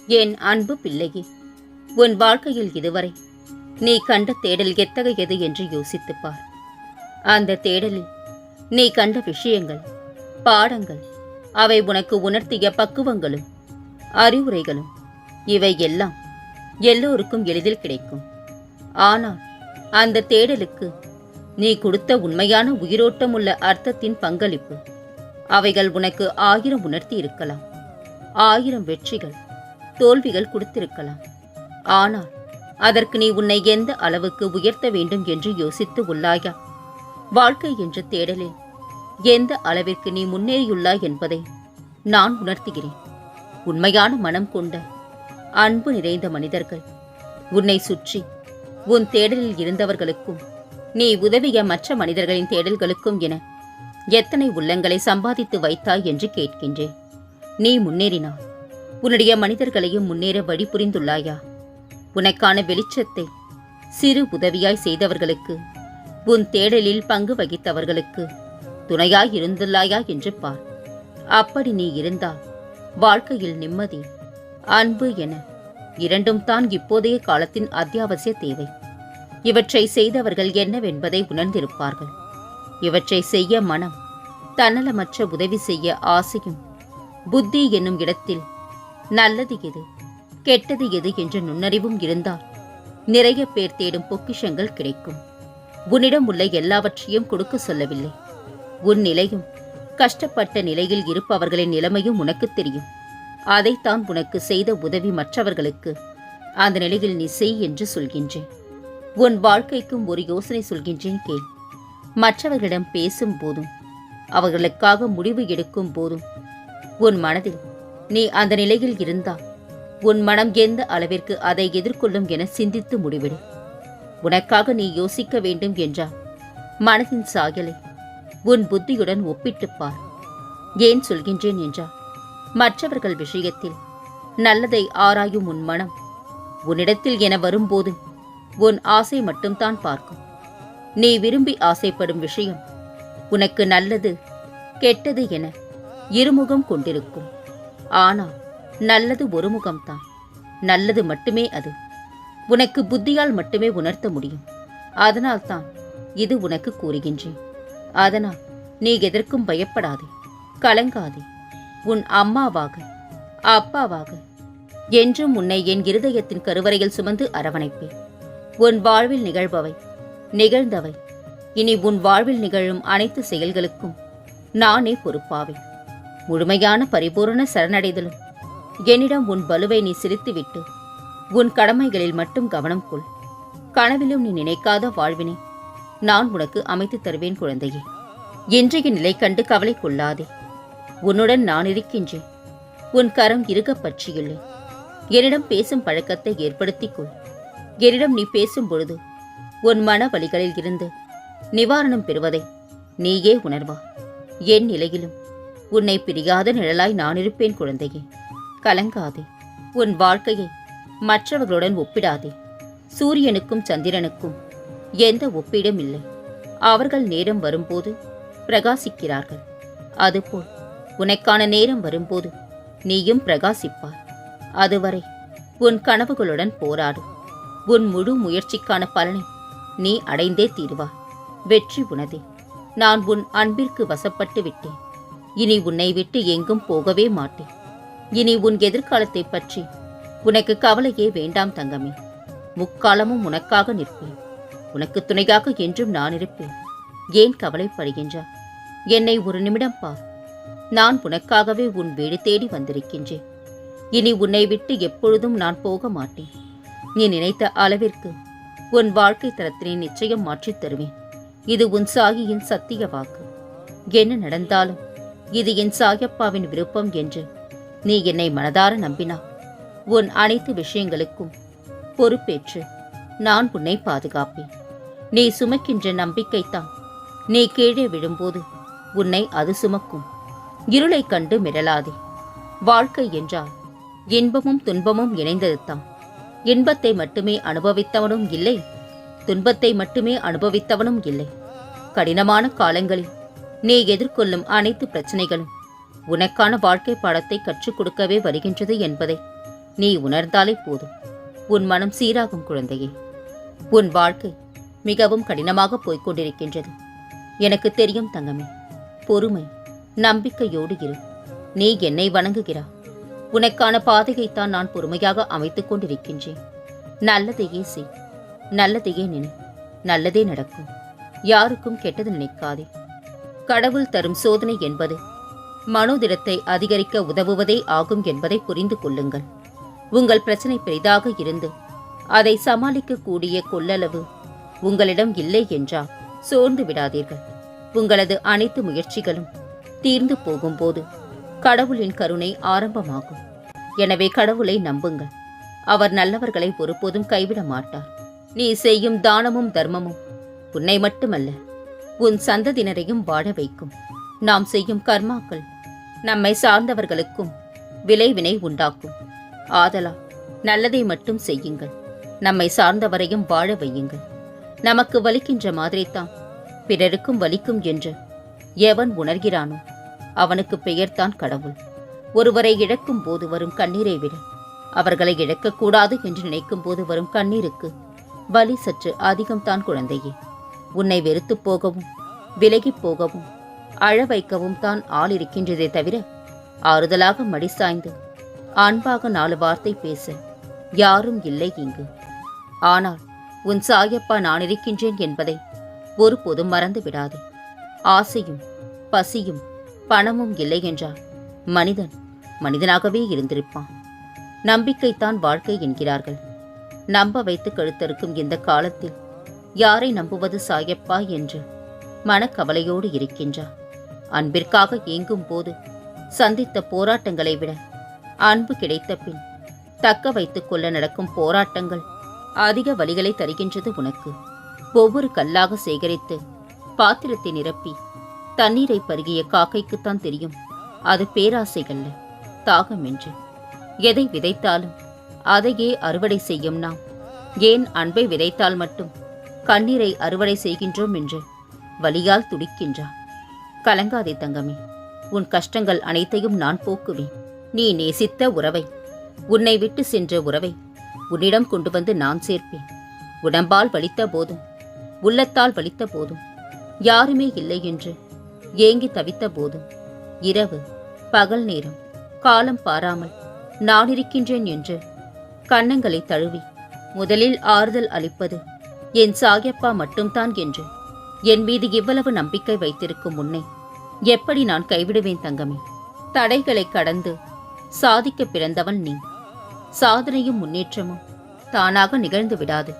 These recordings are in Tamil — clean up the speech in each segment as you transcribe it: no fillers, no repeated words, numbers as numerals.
என் அன்பு பிள்ளையே, உன் வாழ்க்கையில் இதுவரை நீ கண்ட தேடல் எத்தகையது என்று யோசித்துப் பார். அந்த தேடலில் நீ கண்ட விஷயங்கள், பாடங்கள், அவை உனக்கு உணர்த்திய பக்குவங்களும் அறிவுரைகளும் இவை எல்லாம் எல்லோருக்கும் எளிதில் கிடைக்கும். ஆனால் அந்த தேடலுக்கு நீ கொடுத்த உண்மையான உயிரோட்டமுள்ள அர்த்தத்தின் பங்களிப்பு, அவைகள் உனக்கு 1000 உணர்த்தி இருக்கலாம். 1000 வெற்றிகள், தோல்விகள் கொடுத்திருக்கலாம். ஆனால் அதற்கு நீ உன்னை எந்த அளவுக்கு உயர்த்த வேண்டும் என்று யோசித்து உள்ளாயா? வாழ்க்கை என்ற தேடலில் எந்த அளவிற்கு நீ முன்னேறியுள்ளாய் என்பதை நான் உணர்த்துகிறேன். உண்மையான மனம் கொண்ட அன்பு நிறைந்த மனிதர்கள் உன்னை சுற்றி உன் தேடலில் இருந்தவர்களுக்கும் நீ உதவிய மற்ற மனிதர்களின் தேடல்களுக்கும் என எத்தனை உள்ளங்களை சம்பாதித்து வைத்தாய் என்று கேட்கின்றேன். நீ முன்னேறினாய். உன்னுடைய மனிதர்களையும் முன்னேற வழி புரிந்துள்ளாயா? உனக்கான வெளிச்சத்தை சிறு உதவியாய் செய்தவர்களுக்கு, உன் தேடலில் பங்கு வகித்தவர்களுக்கு துணையாய் இருந்துள்ளாயா என்று பார். அப்படி நீ இருந்தால் வாழ்க்கையில் நிம்மதி, அன்பு என இரண்டும் தான் இப்போதைய காலத்தின் அத்தியாவசிய தேவை. இவற்றை செய்தவர்கள் என்னவென்பதை உணர்ந்திருப்பார்கள். இவற்றை செய்ய மனம், தன்னலமற்ற உதவி செய்ய ஆசையும், புத்தி என்னும் இடத்தில் நல்லது எது கெட்டது எது என்ற நுண்ணறிவும் இருந்தால் நிறைய பேர் தேடும் பொக்கிஷங்கள் கிடைக்கும். உன்னிடம் உள்ள எல்லாவற்றையும் கொடுக்க சொல்லவில்லை. உன் நிலையும், கஷ்டப்பட்ட நிலையில் இருப்பவர்களின் நிலைமையும் உனக்கு தெரியும். அதைத்தான் உனக்கு செய்த உதவி மற்றவர்களுக்கு அந்த நிலையில் நீ செய் என்று சொல்கின்றேன். உன் வாழ்க்கைக்கும் ஒரு யோசனை சொல்கின்றேன் கேள். மற்றவர்களிடம் பேசும் போதும், அவர்களுக்காக முடிவு எடுக்கும் போதும் உன் மனதில் நீ அந்த நிலையில் இருந்தால் உன் மனம் எந்த அளவிற்கு அதை எதிர்கொள்ளும் என சிந்தித்து முடிவிடு. உனக்காக நீ யோசிக்க வேண்டும் என்றால் மனதின் சாயலை உன் புத்தியுடன் ஒப்பிட்டுப் பார். ஏன் சொல்கின்றேன் என்றால், மற்றவர்கள் விஷயத்தில் நல்லதை ஆராயும் உன் மனம் உன்னிடத்தில் என வரும்போது உன் ஆசை மட்டும்தான் பார்க்கும். நீ விரும்பி ஆசைப்படும் விஷயம் உனக்கு நல்லது கெட்டது என இருமுகம் கொண்டிருக்கும். ஆனால் நல்லது ஒரு முகம்தான். நல்லது மட்டுமே அது. உனக்கு புத்தியால் மட்டுமே உணர்த்த முடியும். அதனால்தான் இது உனக்கு கூறுகின்றேன். அதனால் நீ எதற்கும் பயப்படாதே, கலங்காதே. உன் அம்மாவாக, அப்பாவாக என்றும் உன்னை என் இருதயத்தின் கருவறையில் சுமந்து அரவணைப்பேன். உன் வாழ்வில் நிகழ்பவை, நிகழ்ந்தவை, இனி உன் வாழ்வில் நிகழும் அனைத்து செயல்களுக்கும் நானே பொறுப்பாவேன். முழுமையான பரிபூரண சரணடைதலும் என்னிடம் உன் பலுவை நீ சிரித்துவிட்டு உன் கடமைகளில் மட்டும் கவனம் கொள். கனவிலும் நீ நினைக்காத வாழ்வினை நான் உனக்கு அமைத்து தருவேன் குழந்தையே. இன்றைய நிலை கண்டு கவலை கொள்ளாதே. உன்னுடன் நான் இருக்கின்றேன். உன் கரம் இருக பற்றியுள்ளேன். என்னிடம் பேசும் பழக்கத்தை ஏற்படுத்திக் கொள். என்னிடம் நீ பேசும் பொழுது உன் மன வலிகளில் இருந்து நிவாரணம் பெறுவதை நீயே உணர்வா. என் நிலையிலும் உன்னை பிரியாத நிழலாய் நான் இருப்பேன் குழந்தையே. கலங்காதே. உன் வாழ்க்கையை மற்றவர்களுடன் ஒப்பிடாதே. சூரியனுக்கும் சந்திரனுக்கும் எந்த ஒப்பீடும் இல்லை. அவர்கள் நேரம் வரும்போது பிரகாசிக்கிறார்கள். அதுபோல் உனக்கான நேரம் வரும்போது நீயும் பிரகாசிப்பார். அதுவரை உன் கனவுகளுடன் போராடு. உன் முழு முயற்சிக்கான பலனை நீ அடைந்தே தீருவாய். வெற்றி உனதே. நான் உன் அன்பிற்கு வசப்பட்டு விட்டேன். இனி உன்னை விட்டு எங்கும் போகவே மாட்டேன். இனி உன் எதிர்காலத்தை பற்றி உனக்கு கவலையே வேண்டாம் தங்கமே. முக்காலமும் உனக்காக நிற்பேன். உனக்கு துணையாக என்றும் நான் இருப்பேன். ஏன் கவலைப்படுகின்றாய்? என்னை ஒரு நிமிடம் பார். நான் உனக்காகவே உன் வீடு தேடி வந்திருக்கின்றேன். இனி உன்னை விட்டு எப்பொழுதும் நான் போக மாட்டேன். நீ நினைத்த அளவிற்கு உன் வாழ்க்கை தரத்தினை நிச்சயம் மாற்றித் தருவேன். இது உன் சாகியின் சத்திய வாக்கு. என்ன நடந்தாலும் இது என் சாயப்பாவின் விருப்பம் என்று நீ என்னை மனதார நம்பினாய். உன் அனைத்து விஷயங்களுக்கும் பொறுப்பேற்று நான் உன்னை பாதுகாப்பேன். நீ சுமக்கின்ற நம்பிக்கைத்தான் நீ கீழே விழும்போது உன்னை அது சுமக்கும். இருளை கண்டு மிரளாதே. வாழ்க்கை என்றால் இன்பமும் துன்பமும் இணைந்ததுதான். இன்பத்தை மட்டுமே அனுபவித்தவனும் இல்லை, துன்பத்தை மட்டுமே அனுபவித்தவனும் இல்லை. கடினமான காலங்களில் நீ எதிர்கொள்ளும் அனைத்து பிரச்சனைகளும் உனக்கான வாழ்க்கை பாடத்தை கற்றுக் கொடுக்கவே வருகின்றது என்பதை நீ உணர்ந்தாலே போதும், உன் மனம் சீராகும் குழந்தையே. உன் வாழ்க்கை மிகவும் கடினமாக போய்க் கொண்டிருக்கின்றது. எனக்கு தெரியும் தங்கமே. பொறுமை, நம்பிக்கையோடு இரு. நீ என்னை வணங்குகிறா. உனக்கான பாதையைத்தான் நான் பொறுமையாக அமைத்துக் கொண்டிருக்கின்றேன். நல்லதையே செய், நல்லதையே நினை, நல்லதே நடக்கும். யாருக்கும் கெட்டது நினைக்காதே. கடவுள் தரும் சோதனை என்பது மனோதிடத்தை அதிகரிக்க உதவுவதே ஆகும் என்பதை புரிந்து கொள்ளுங்கள். உங்கள் பிரச்சனை பெரிதாக இருந்து அதை சமாளிக்கக்கூடிய கொள்ளளவு உங்களிடம் இல்லை என்றால் சோர்ந்து விடாதீர்கள். உங்களது அனைத்து முயற்சிகளும் தீர்ந்து போகும்போது கடவுளின் கருணை ஆரம்பமாகும். எனவே கடவுளை நம்புங்கள். அவர் நல்லவர்களை ஒருபோதும் கைவிட மாட்டார். நீ செய்யும் தானமும் தர்மமும் உன்னை மட்டுமல்ல, உன் சந்ததியினரையும் வாழ வைக்கும். நாம் செய்யும் கர்மாக்கள் நம்மை சார்ந்தவர்களுக்கும் விளைவினை உண்டாக்கும். ஆதலால் நல்லதை மட்டும் செய்யுங்கள். நம்மை சார்ந்தவரையும் வாழ வையுங்கள். நமக்கு வலிக்கின்ற மாதிரித்தான் பிறருக்கும் வலிக்கும் என்று எவன் உணர்கிறானோ அவனுக்கு பெயர்தான் கடவுள். ஒருவரை இழக்கும் போது வரும் கண்ணீரை விட அவர்களை இழக்கக்கூடாது என்று நினைக்கும் போது வரும் கண்ணீருக்கு வலி சற்று அதிகம்தான் குழந்தையே. உன்னை வெறுத்து போகவும் விலகி போகவும் அழ வைக்கவும் தான் ஆள் இருக்கின்றதே தவிர ஆறுதலாக மடி சாய்ந்து அன்பாக 4 வார்த்தை பேச யாரும் இல்லை இங்கு. ஆனால் உன் சாயப்பா நான் இருக்கின்றேன் என்பதை ஒருபோதும் மறந்து விடாதே. ஆசையும் பசியும் பணமும் இல்லை என்றால் மனிதன் மனிதனாகவே இருந்திருப்பான். நம்பிக்கைத்தான் வாழ்க்கை என்கிறார்கள். நம்ப வைத்து கழுத்தறுக்கும் இந்த காலத்தில் யாரை நம்புவது சாயப்பா என்று மனக்கவலையோடு இருக்கின்றார். அன்பிற்காக ஏங்கும் போது சந்தித்த போராட்டங்களை விட அன்பு கிடைத்த பின் தக்க வைத்துக் கொள்ள நடக்கும் போராட்டங்கள் அதிக வலிகளை தருகின்றது உனக்கு. ஒவ்வொரு கல்லாக சேகரித்து பாத்திரத்தை நிரப்பி தண்ணீரை பருகிய காக்கைக்குத்தான் தெரியும் அது பேராசைகள்ல தாகம் என்று. எதை விதைத்தாலும் அதையே அறுவடை செய்யும் நாம் ஏன் அன்பை விதைத்தால் மட்டும் கண்ணீரை அறுவடை செய்கின்றோம் என்று வலியால் துடிக்கின்றார். கலங்காதே தங்கமே. உன் கஷ்டங்கள் அனைத்தையும் நான் போக்குவேன். நீ நேசித்த உறவை, உன்னை விட்டு சென்ற உறவை உன்னிடம் கொண்டு வந்து நான் சேர்ப்பேன். உடம்பால் வலித்த போதும் உள்ளத்தால் வலித்த போதும் யாருமே இல்லை என்று ஏங்கி தவித்த போதும் இரவு பகல் நேரம் காலம் பாராமல் நான் இருக்கின்றேன் என்று கன்னங்களை தழுவி முதலில் ஆறுதல் அளிப்பது என் சாயப்பா மட்டும்தான் என்று என் மீது இவ்வளவு நம்பிக்கை வைத்திருக்கும் உன்னை எப்படி நான் கைவிடுவேன் தங்கமே? தடைகளை கடந்து சாதிக்க பிறந்தவன் நீ. சாதனையும் முன்னேற்றமும் தானாக நிகழ்ந்து விடாது,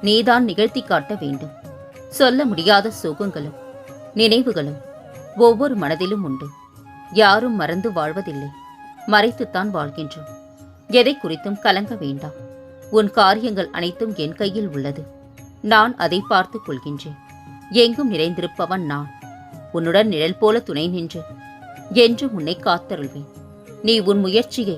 நீதான் நிகழ்த்தி காட்ட வேண்டும். சொல்ல முடியாத சோகங்களும் நினைவுகளும் ஒவ்வொரு மனதிலும் உண்டு. யாரும் மறந்து வாழ்வதில்லை, மறைத்துத்தான் வாழ்கின்றோம். எதை குறித்தும் கலங்க வேண்டாம். உன் காரியங்கள் அனைத்தும் என் கையில் உள்ளது. நான் அதை பார்த்துக் கொள்கின்றேன். எங்கும் நிறைந்திருப்பவன் நான். உன்னுடன் நிழல் போல துணை நின்று என்றும் உன்னை காத்தருள்வேன். நீ உன் முயற்சியை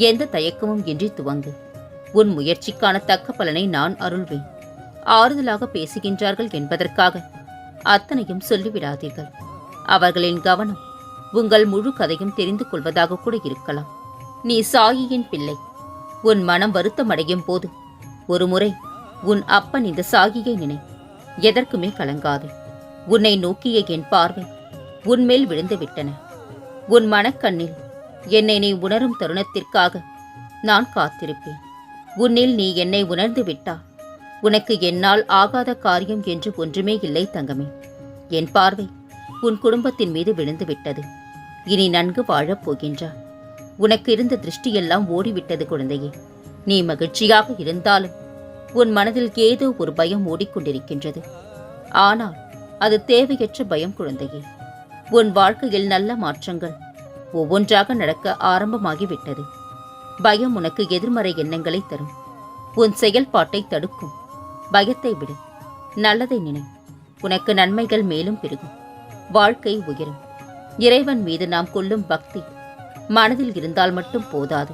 எந்த தயக்கமும் இன்றி துவங்கு. உன் முயற்சிக்கான தக்க பலனை நான் அருள்வேன். ஆறுதலாக பேசுகின்றார்கள் என்பதற்காக அத்தனையும் சொல்லிவிடாதீர்கள். அவர்களின் கவனம் உங்கள் முழு கதையும் தெரிந்து கொள்வதாக கூட இருக்கலாம். நீ சாயியின் பிள்ளை. உன் மனம் வருத்தமடையும் போது ஒரு முறை உன் அப்பன் இந்த சாயியை நினை. எதற்குமே கலங்காதே. உன்னை நோக்கிய என் பார்வை உன்மேல் விழுந்து விட்டன. உன் மனக்கண்ணில் என்னை நீ உணரும் தருணத்திற்காக நான் காத்திருப்பேன். உன்னில் நீ என்னை உணர்ந்து விட்டால் உனக்கு என்னால் ஆகாத காரியம் என்று ஒன்றுமே இல்லை தங்கமே. என் பார்வை உன் குடும்பத்தின் மீது விழுந்து விட்டது. இனி நன்கு வாழப் போகின்றார். உனக்கு இருந்த திருஷ்டியெல்லாம் ஓடிவிட்டது குழந்தையே. நீ மகிழ்ச்சியாக இருந்தாலும் உன் மனதில் ஏதோ ஒரு பயம் ஓடிக்கொண்டிருக்கின்றது. ஆனால் அது தேவையற்ற பயம் குழந்தையே. உன் வாழ்க்கையில் நல்ல மாற்றங்கள் ஒவ்வொன்றாக நடக்க ஆரம்பமாகிவிட்டது. பயம் உனக்கு எதிர்மறை எண்ணங்களை தரும். உன் செயல்பாட்டை தடுக்கும். பயத்தை விடு, நல்லதை நினை. உனக்கு நன்மைகள் மேலும் பெருகும். வாழ்க்கை உயரும். இறைவன் மீது நாம் கொள்ளும் பக்தி மனதில் இருந்தால் மட்டும் போதாது.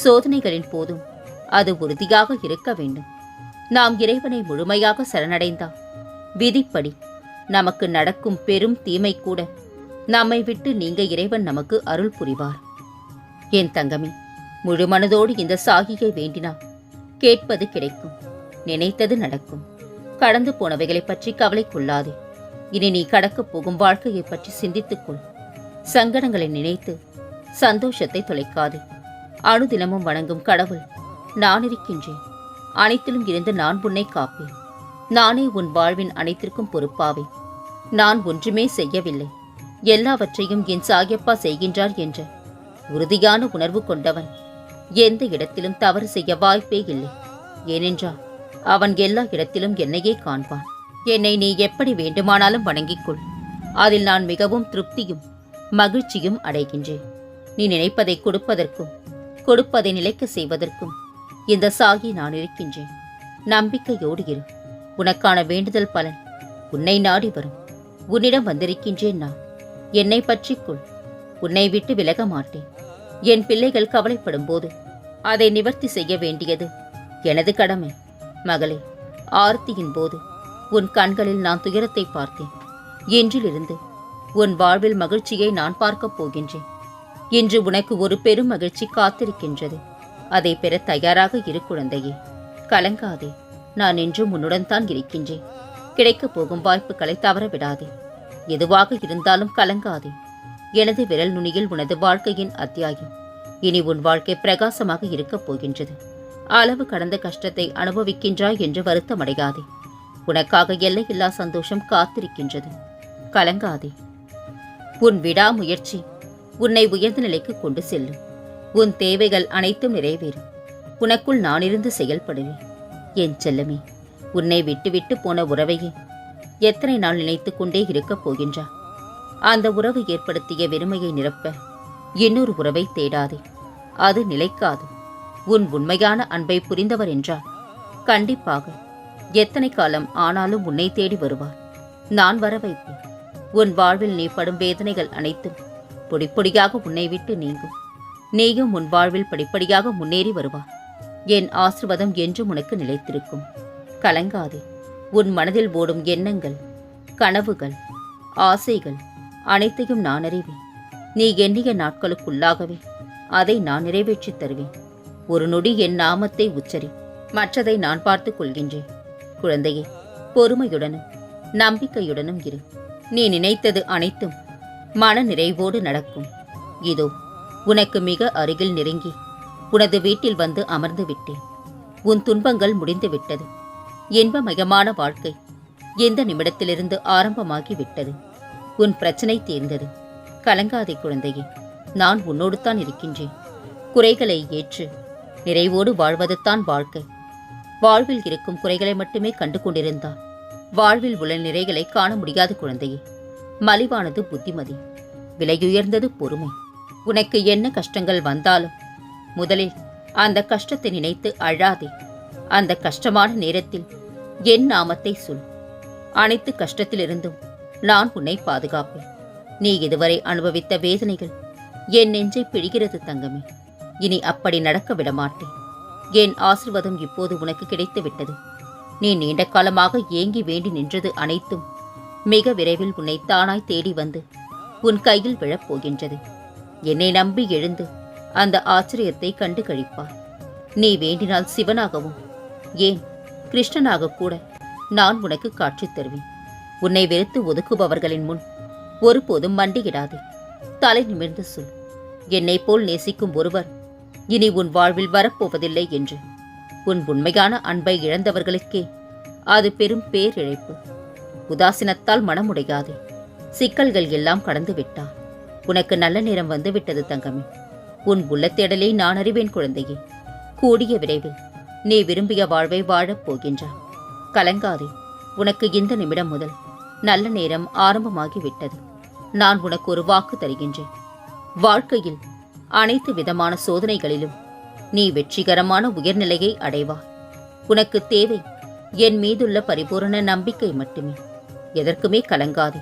சோதனைகளின் போதும் அது உறுதியாக இருக்க வேண்டும். நாம் இறைவனை முழுமையாக சரணடைந்தால் விதிப்படி நமக்கு நடக்கும் பெரும் தீமை கூட நம்மை விட்டு நீங்க இறைவன் நமக்கு அருள் புரிவார். என் தங்கமே, முழு மனதோடு இந்த சாகியை வேண்டினால் கேட்பது கிடைக்கும், நினைத்தது நடக்கும். கடந்து போனவைகளை பற்றி கவலை கொள்ளாதே. இனி நீ கடக்கப் போகும் வாழ்க்கையை பற்றி சிந்தித்துக்கொள். சங்கடங்களை நினைத்து சந்தோஷத்தை தொலைக்காதே. அனுதினமும் வணங்கும் கடவுள் நான் இருக்கின்றேன். அனைத்திலும் இருந்து நான் உன்னை காப்பேன். நானே உன் வாழ்வின் அனைத்திற்கும் பொறுப்பாவேன். நான் ஒன்றுமே செய்யவில்லை, எல்லாவற்றையும் என் சாகியப்பா செய்கின்றார் என்ற உறுதியான உணர்வு கொண்டவன் எந்த இடத்திலும் தவறு செய்ய வாய்ப்பே இல்லை. ஏனென்றால் அவன் எல்லா இடத்திலும் என்னையே காண்பான். என்னை நீ எப்படி வேண்டுமானாலும் வணங்கிக்கொள். அதில் நான் மிகவும் திருப்தியும் மகிழ்ச்சியும் அடைகின்றேன். நீ நினைப்பதை கொடுப்பதற்கும் கொடுப்பதை நிலைக்க செய்வதற்கும் இந்த சாகி நான் இருக்கின்றேன். நம்பிக்கையோடு இரு. உனக்கான வேண்டுதல் பலன் உன்னை நாடி வரும். உன்னிடம் வந்திருக்கின்றேன் நான். என்னை பற்றிக்கொள். உன்னை விட்டு விலக மாட்டேன். என் பிள்ளைகள் கவலைப்படும் போது அதை நிவர்த்தி செய்ய வேண்டியது எனது கடமை. மகளே, ஆர்த்தியின் போது உன் கண்களில் நான் துயரத்தை பார்த்தேன். இன்றிலிருந்து உன் வாழ்வில் மகிழ்ச்சியை நான் பார்க்கப் போகின்றேன். இன்று உனக்கு ஒரு பெரும் மகிழ்ச்சி காத்திருக்கின்றது. அதை பெற தயாராக இரு குழந்தையே. கலங்காதே. நான் இன்றும் உன்னுடன் தான் இருக்கின்றேன். கிடைக்கப் போகும் வாய்ப்புகளை தவற விடாதே. எதுவாக இருந்தாலும் கலங்காதே. எனது விரல் நுனியில் உனது வாழ்க்கையின் அத்தியாயம். இனி உன் வாழ்க்கை பிரகாசமாக இருக்கப் போகின்றது. அளவு கடந்த கஷ்டத்தை அனுபவிக்கின்றாய் என்று வருத்தமடையாதே. உனக்காக எல்லையில்லா சந்தோஷம் காத்திருக்கின்றது. கலங்காதே. உன் விடாமுயற்சி உன்னை உயர்ந்த நிலைக்கு கொண்டு செல்லும். உன் தேவைகள் அனைத்தும் நிறைவேறும். உனக்குள் நான் இருந்து செயல்படுவேன். என் செல்லமே, உன்னை விட்டு போன உறவையே எத்தனை நாள் நினைத்து கொண்டே இருக்கப் போகின்றா? அந்த உறவு ஏற்படுத்திய வெறுமையை நிரப்ப இன்னொரு உறவை தேடாதே. அது நிலைக்காது. உன் உண்மையான அன்பை புரிந்தவர் என்றால் கண்டிப்பாக எத்தனை காலம் ஆனாலும் உன்னை தேடி வருவார். நான் வர வைப்பேன். உன் வாழ்வில் நீ படும் வேதனைகள் அனைத்தும் பொடிப்பொடியாக உன்னை விட்டு நீங்கும். நீயும் உன் வாழ்வில் படிப்படியாக முன்னேறி வருவார். என் ஆசீர்வாதம் என்றும் உனக்கு நிலைத்திருக்கும். கலங்காதே. உன் மனதில் ஓடும் எண்ணங்கள், கனவுகள், ஆசைகள் அனைத்தையும் நான் அறிவேன். நீ எண்ணிய நாட்களுக்குள்ளாகவே அதை நான் நிறைவேற்றித் தருவேன். ஒரு நொடி என் நாமத்தை உச்சரி. மற்றதை நான் பார்த்துக் கொள்கின்றேன். குழந்தையே, பொறுமையுடனும் நம்பிக்கையுடனும் இரு. நீ நினைத்தது அனைத்தும் மன நிறைவோடு நடக்கும். இதோ உனக்கு மிக அருகில் நெருங்கி உனது வீட்டில் வந்து அமர்ந்து விட்டேன். உன் துன்பங்கள் முடிந்துவிட்டது. இன்பமயமான வாழ்க்கை எந்த நிமிடத்திலிருந்து ஆரம்பமாகி விட்டது. உன் பிரச்சனை தீர்ந்தது. கலங்காதே குழந்தையே. நான் உன்னோடு தான் இருக்கின்றேன். குறைகளை ஏற்று நிறைவோடு வாழ்வதுதான் வாழ்க்கை. வாழ்வில் இருக்கும் குறைகளை மட்டுமே கண்டு கொண்டிருந்தால் வாழ்வில் உள்ள நிறைகளை காண முடியாது குழந்தையே. மலிவானது புத்திமதி, விலையுயர்ந்தது பொறுமை. உனக்கு என்ன கஷ்டங்கள் வந்தாலும் முதலில் அந்த கஷ்டத்தை நினைத்து அழாதே. அந்த கஷ்டமான நேரத்தில் என் நாமத்தை சொல். அனைத்து கஷ்டத்திலிருந்தும் நான் உன்னை பாதுகாப்பேன். நீ இதுவரை அனுபவித்த வேதனைகள் என் நெஞ்சை பிழிகிறது தங்கமே. இனி அப்படி நடக்க விடமாட்டேன். என் ஆசீர்வாதம் இப்போது உனக்கு கிடைத்து விட்டது. நீ நீண்ட காலமாக ஏங்கி வேண்டி நின்றது அனைத்தும் மிக விரைவில் உன்னை தானாய் தேடி வந்து உன் கையில் விழப்போகின்றது. என்னை நம்பி எழுந்து அந்த ஆச்சரியத்தை கண்டு கழிப்பார். நீ வேண்டினால் சிவனாகவும் ஏன் கிருஷ்ணனாக கூட நான் உனக்கு காட்சி தருவேன். உன்னை வெறுத்து ஒதுக்குபவர்களின் முன் ஒருபோதும் மண்டியிடாதே. தலை நிமிர்ந்து சொல், என்னை போல் நேசிக்கும் ஒருவர் இனி உன் வாழ்வில் வரப்போவதில்லை என்று. உன் உண்மையான அன்பை இழந்தவர்களுக்கே அது பெரும் பேரிழைப்பு. உதாசீனத்தால் மனமுடையாதே. சிக்கல்கள் எல்லாம் கடந்து விட்டார். உனக்கு நல்ல நேரம் வந்து விட்டது தங்கமே. உன் உள்ளத்தேடலை நான் அறிவேன் குழந்தையே. கூடிய விரைவில் நீ விரும்பிய வாழ்வை வாழப் போகின்றாய். கலங்காதே. உனக்கு இந்த நிமிடம் முதல் நல்ல நேரம் ஆரம்பமாகிவிட்டது. நான் உனக்கு ஒரு வாக்கு தருகின்றேன். வாழ்க்கையில் அனைத்து விதமான சோதனைகளிலும் நீ வெற்றிகரமான உயர்நிலையை அடைவாய். உனக்கு தேவை என் மீதுள்ள பரிபூரண நம்பிக்கை மட்டுமே. எதற்குமே கலங்காதே.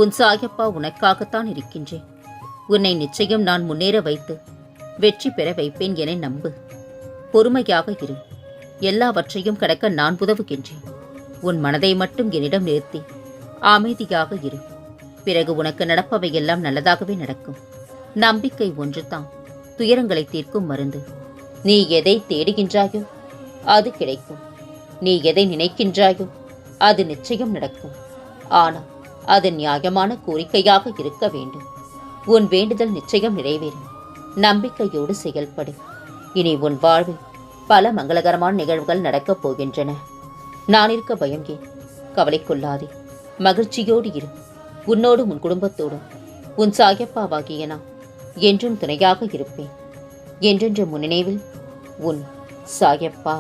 உன் சாயப்பா உனக்காகத்தான் இருக்கின்றேன். உன்னை நிச்சயம் நான் முன்னேற வைத்து வெற்றி பெற வைப்பேன் என நம்பு. பொறுமையாக இரு. எல்லாவற்றையும் கடக்க நான் உதவுகின்றேன். உன் மனதை மட்டும் என்னிடம் நிறுத்தி அமைதியாக இரு. பிறகு உனக்கு நடப்பவையெல்லாம் நல்லதாகவே நடக்கும். நம்பிக்கை ஒன்றுதான் துயரங்களை தீர்க்கும் மருந்து. நீ எதை தேடுகின்றாயோ அது கிடைக்கும். நீ எதை நினைக்கின்றாயோ அது நிச்சயம் நடக்கும். ஆனால் அது நியாயமான கோரிக்கையாக இருக்க வேண்டும். உன் வேண்டுதல் நிச்சயம் நிறைவேறும். நம்பிக்கையோடு செயல்படு. இனி உன் வாழ்வில் பல மங்களகரமான நிகழ்வுகள் நடக்கப் போகின்றன. நான் இருக்க பயம் ஏன்? கவலை கொள்ளாதே, மகிழ்ச்சியோடு இரு. உன்னோடும் உன் குடும்பத்தோடும் உன் சாயப்பாவாகிய நான் என்றும் துணையாக இருப்பேன். என்றென்று முன் நினைவில் உன் சாயப்பா.